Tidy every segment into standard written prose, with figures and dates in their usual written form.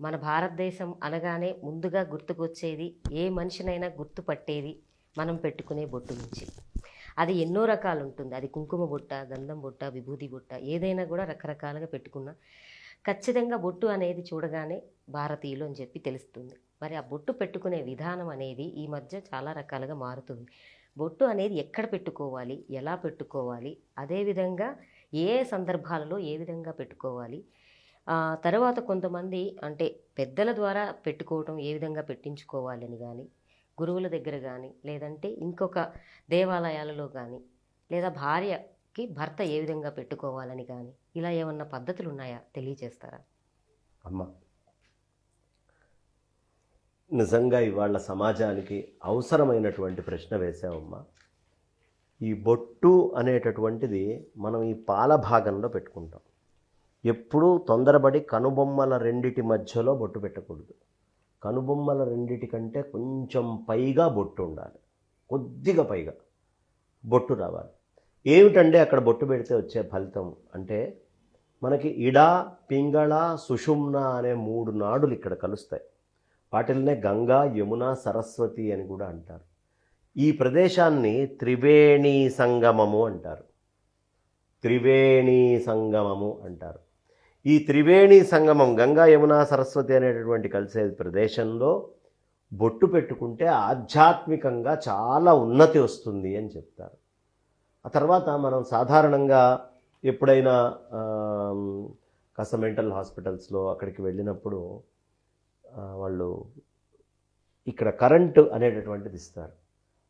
మన భారతదేశం అనగానే ముందుగా గుర్తుకొచ్చేది, ఏ మనిషినైనా గుర్తుపట్టేది మనం పెట్టుకునే బొట్టు నుంచి. అది ఎన్నో రకాలు ఉంటుంది. అది కుంకుమ బొట్ట, గంధం బొట్ట, విభూది బొట్ట, ఏదైనా కూడా రకరకాలుగా పెట్టుకున్నా ఖచ్చితంగా బొట్టు అనేది చూడగానే భారతీయులు అని చెప్పి తెలుస్తుంది. మరి ఆ బొట్టు పెట్టుకునే విధానం అనేది ఈ మధ్య చాలా రకాలుగా మారుతుంది. బొట్టు అనేది ఎక్కడ పెట్టుకోవాలి, ఎలా పెట్టుకోవాలి, అదేవిధంగా ఏ సందర్భాలలో ఏ విధంగా పెట్టుకోవాలి, తర్వాత కొంతమంది అంటే పెద్దల ద్వారా పెట్టుకోవటం ఏ విధంగా పెట్టించుకోవాలని కానీ, గురువుల దగ్గర కానీ, లేదంటే ఇంకొక దేవాలయాలలో కానీ, లేదా భార్యకి భర్త ఏ విధంగా పెట్టుకోవాలని కానీ, ఇలా ఏమన్నా పద్ధతులు ఉన్నాయా తెలియజేస్తారా? అమ్మ, నిజంగా ఇవాళ సమాజానికి అవసరమైనటువంటి ప్రశ్న వేసామమ్మా. ఈ బొట్టు అనేటటువంటిది మనం ఈ పాల భాగంలో పెట్టుకుంటాం. ఎప్పుడూ తొందరపడి కనుబొమ్మల రెండిటి మధ్యలో బొట్టు పెట్టకూడదు. కనుబొమ్మల రెండిటి కంటే కొంచెం పైగా బొట్టు ఉండాలి, కొద్దిగా పైగా బొట్టు రావాలి. ఏమిటంటే అక్కడ బొట్టు పెడితే వచ్చే ఫలితం అంటే, మనకి ఇడ, పింగళ, సుషుమ్న అనే 3 నాడులు ఇక్కడ కలుస్తాయి. వాటిల్నే గంగా, యమున, సరస్వతి అని కూడా అంటారు. ఈ ప్రదేశాన్ని త్రివేణి సంగమము అంటారు. త్రివేణి సంగమము అంటారు. ఈ త్రివేణి సంగమం గంగా, యమున, సరస్వతి అనేటటువంటి కలిసే ప్రదేశంలో బొట్టు పెట్టుకుంటే ఆధ్యాత్మికంగా చాలా ఉన్నతి వస్తుంది అని చెప్తారు. ఆ తర్వాత మనం సాధారణంగా ఎప్పుడైనా కాస్త మెంటల్ హాస్పిటల్స్లో అక్కడికి వెళ్ళినప్పుడు వాళ్ళు ఇక్కడ కరెంటు అనేటటువంటిది ఇస్తారు.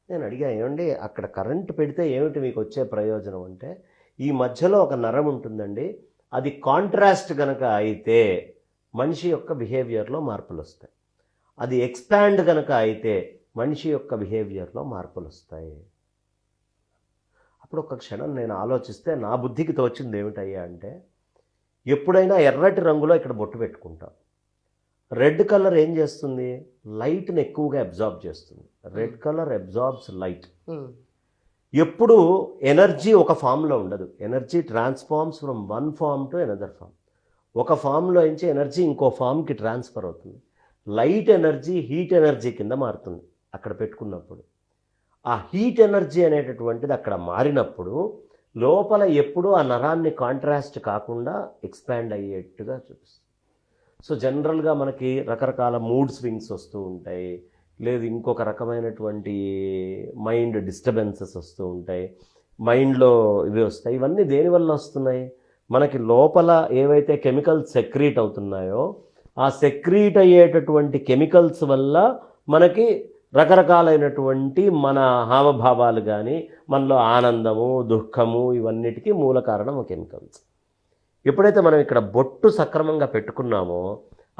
నేను అడిగా, ఏమండి అక్కడ కరెంటు పెడితే ఏమిటి మీకు వచ్చే ప్రయోజనం అంటే, ఈ మధ్యలో ఒక నరం ఉంటుందండి, అది కాంట్రాస్ట్ కనుక అయితే మనిషి యొక్క బిహేవియర్లో మార్పులు వస్తాయి. అది ఎక్స్పాండ్ కనుక అయితే మనిషి యొక్క బిహేవియర్లో మార్పులు వస్తాయి. అప్పుడు ఒక క్షణం నేను ఆలోచిస్తే నా బుద్ధికి తోచింది ఏమిటయ్యా అంటే, ఎప్పుడైనా ఎర్రటి రంగులో ఇక్కడ బొట్టు పెట్టుకుంటాం. రెడ్ కలర్ ఏం చేస్తుంది? లైట్ని ఎక్కువగా అబ్జార్బ్ చేస్తుంది. Red colour absorbs light. ఎప్పుడు ఎనర్జీ ఒక ఫామ్లో ఉండదు. Energy transforms from one form to another form. ఒక ఫామ్లో నుంచి ఎనర్జీ ఇంకో ఫామ్కి ట్రాన్స్ఫర్ అవుతుంది. లైట్ ఎనర్జీ హీట్ ఎనర్జీ కింద మారుతుంది అక్కడ పెట్టుకున్నప్పుడు. ఆ హీట్ ఎనర్జీ అనేటటువంటిది అక్కడ మారినప్పుడు లోపల ఎప్పుడూ ఆ నరాన్ని కాంట్రాస్ట్ కాకుండా ఎక్స్పాండ్ అయ్యేట్టుగా చూపిస్తుంది. సో జనరల్గా మనకి రకరకాల మూడ్ స్వింగ్స్ వస్తూ ఉంటాయి, లేదు ఇంకొక రకమైనటువంటి మైండ్ డిస్టర్బెన్సెస్ వస్తూ ఉంటాయి, మైండ్లో ఇవి వస్తాయి. ఇవన్నీ దేనివల్ల వస్తున్నాయి? మనకి లోపల ఏవైతే కెమికల్స్ సెక్రీట్ అవుతున్నాయో ఆ సెక్రీట్ అయ్యేటటువంటి కెమికల్స్ వల్ల మనకి రకరకాలైనటువంటి మన హావభావాలు కానీ, మనలో ఆనందము, దుఃఖము, ఇవన్నిటికీ మూల కారణం కెమికల్స్. ఎప్పుడైతే మనం ఇక్కడ బొట్టు సక్రమంగా పెట్టుకున్నామో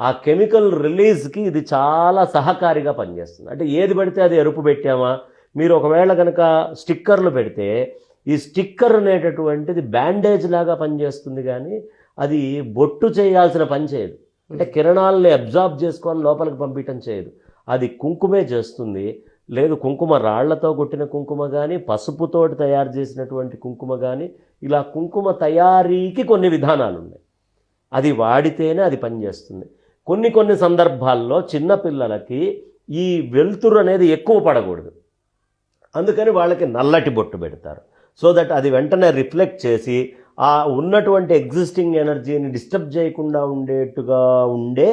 ఆ కెమికల్ రిలీజ్కి ఇది చాలా సహకారిగా పనిచేస్తుంది. అంటే ఏది పడితే అది ఎరుపు పెట్టామా, మీరు ఒకవేళ కనుక స్టిక్కర్లు పెడితే ఈ స్టిక్కర్ అనేటటువంటిది బ్యాండేజ్ లాగా పనిచేస్తుంది, కానీ అది బొట్టు చేయాల్సిన పని చేయదు. అంటే కిరణాలని అబ్జార్బ్ చేసుకొని లోపలికి పంపించడం చేయదు, అది కుంకుమే చేస్తుంది. లేదు కుంకుమ రాళ్లతో కొట్టిన కుంకుమ కానీ, పసుపుతోటి తయారు చేసినటువంటి కుంకుమ కానీ, ఇలా కుంకుమ తయారీకి కొన్ని విధానాలు ఉన్నాయి. అది వాడితేనే అది పనిచేస్తుంది. కొన్ని సందర్భాల్లో చిన్నపిల్లలకి ఈ వెలుతురు అనేది ఎక్కువ పడకూడదు, అందుకని వాళ్ళకి నల్లటి బొట్టు పెడతారు. సో దట్ అది వెంటనే రిఫ్లెక్ట్ చేసి ఆ ఉన్నటువంటి ఎగ్జిస్టింగ్ ఎనర్జీని డిస్టర్బ్ చేయకుండా ఉండేట్టుగా ఉండే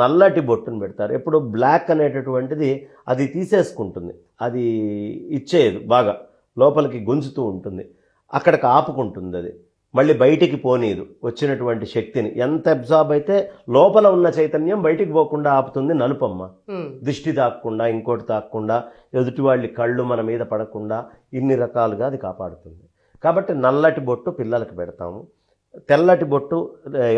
నల్లటి బొట్టును పెడతారు. ఎప్పుడు బ్లాక్ అనేటటువంటిది అది తీసేసుకుంటుంది, అది ఇచ్చేది బాగా లోపలికి గుంజుతూ ఉంటుంది, అక్కడికి ఆపుకుంటుంది, అది మళ్ళీ బయటికి పోనీదు వచ్చినటువంటి శక్తిని. ఎంత అబ్జార్బ్ అయితే లోపల ఉన్న చైతన్యం బయటికి పోకుండా ఆపుతుంది నలుపమ్మ. దృష్టి తాకకుండా, ఇంకోటి తాకకుండా, ఎదుటి వాళ్ళ కళ్ళు మన మీద పడకుండా, ఇన్ని రకాలుగా అది కాపాడుతుంది. కాబట్టి నల్లటి బొట్టు పిల్లలకి పెడతాము, తెల్లటి బొట్టు,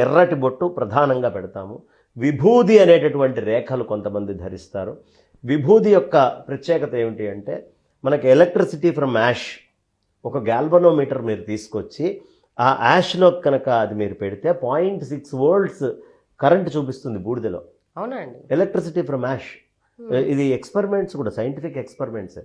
ఎర్రటి బొట్టు ప్రధానంగా పెడతాము. విభూది అనేటటువంటి రేఖలు కొంతమంది ధరిస్తారు. విభూది యొక్క ప్రత్యేకత ఏమిటి అంటే, మనకి ఎలక్ట్రిసిటీ ఫ్రమ్ యాష్, ఒక గాల్వనోమీటర్ మీరు తీసుకొచ్చి ఆ యాష్లో కనుక అది మీరు పెడితే 0.6 వోల్ట్స్ కరెంట్ చూపిస్తుంది బూడిదలో. అవునండి, ఎలక్ట్రిసిటీ ఫ్రమ్ యాష్. ఇది ఎక్స్పెరిమెంట్స్ కూడా, సైంటిఫిక్ ఎక్స్పెరిమెంట్స్.